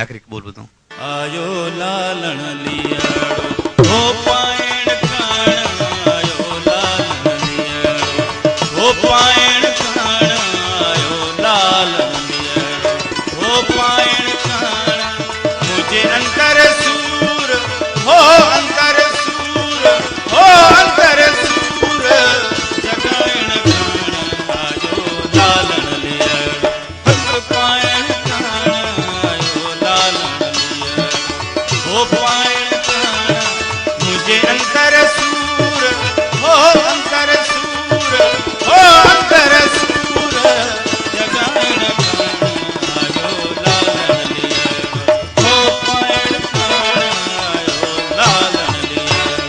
आखिरी बोल बताऊं। आयो लालण लियाड़ो हो पायण काण, आयो लालण लियाड़ो हो पायण काण, आयो लालण लियाड़ो हो पायण काण। मुझे अंतर सूर हो अंतर सूर हो अंतर सूर जगायण काण, आयो लालण लियाड़ो हक पायण काण, आयो लालण हो पायण काण। मुझे अंतर सूर हो अंतर सूर हो अंतर सूर जगायण काण, आयो लालण लियाड़ो हो पायण काण, आयो लालण लियाड़ो।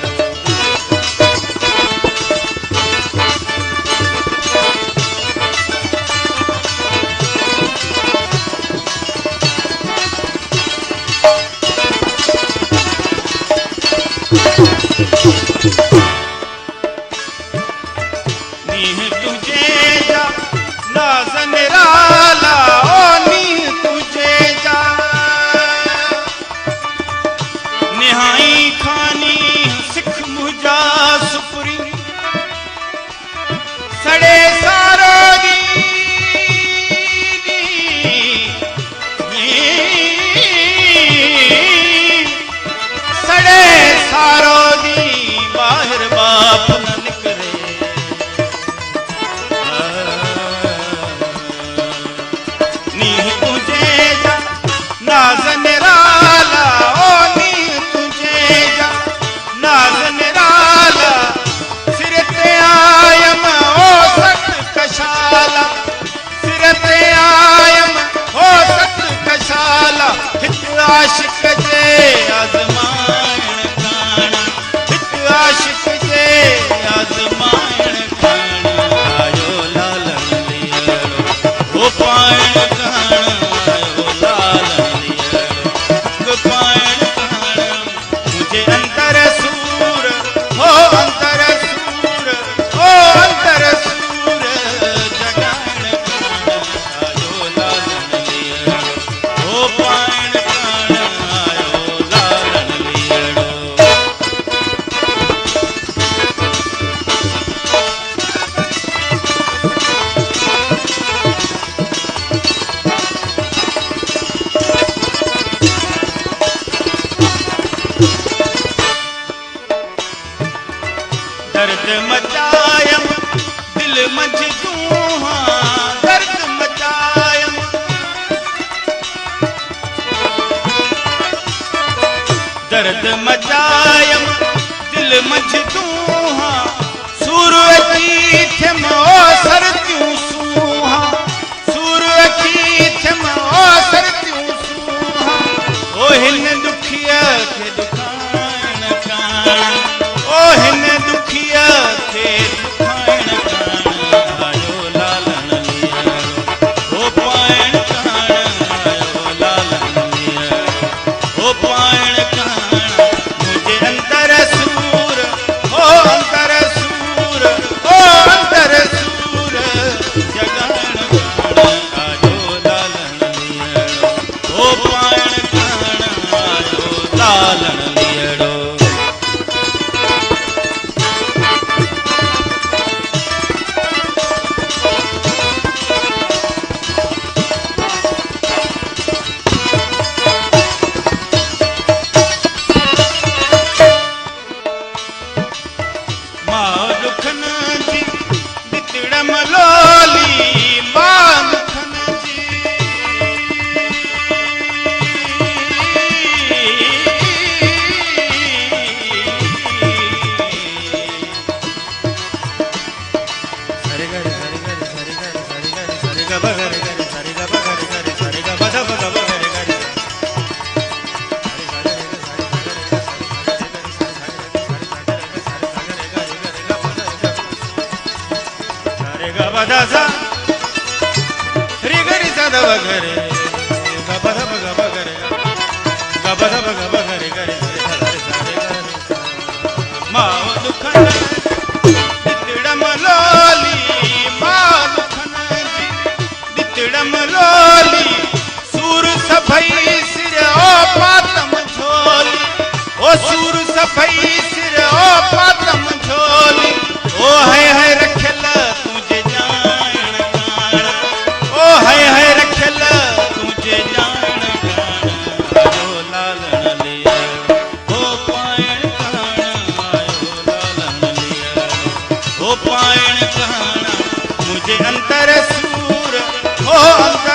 नीह तुझे जा नाज़ निराला, ओ नीह तुझे जा निहाई खानी सिख मुझा सुपरी सड़े सारो दी सड़े सारो दी बाहर बाप न निकरे। नीह तुझे जा नाज़ निराला, ओ नीह तुझे जा नाज़ निराला। सिर ते आयम ओ सत कशाला, सिर ते आयम ओ सत कशाला। हित आशिक जे आज़माइण काण, हित आशिक जे आज़माइण काण, आयो लालण लियाड़ो हो पायण काण, आयो लालण लियाड़ो हो पायण काण। मुझे अंतर सूर हो अंतर सूर हो अंतर सूर जगायण काण, आयो लालण लियाड़ो हो पायण काण, आयो लालण लियाड़ो। दर्द मचायम दिल मंझ तूं दर्द मचायम। दर्द मचायम दिल मंझ तूं सूर अची थियम ओ सरतियूं सूहा, सूर अची थियम ओ सरतियूं सूहा। ओ हिन दुखिया खे दुखाइण काण, ओ हिन दुखिया खे दुखाइण काण, आयो लालण लियाड़ो हो पायण काण, आयो लालण लियाड़ो हो पायण काण। मुझे अंतर सूर हो अंतर सूर हो अंतर सूर हो पाइण कहना मुझे अंतर सूर हो अंतर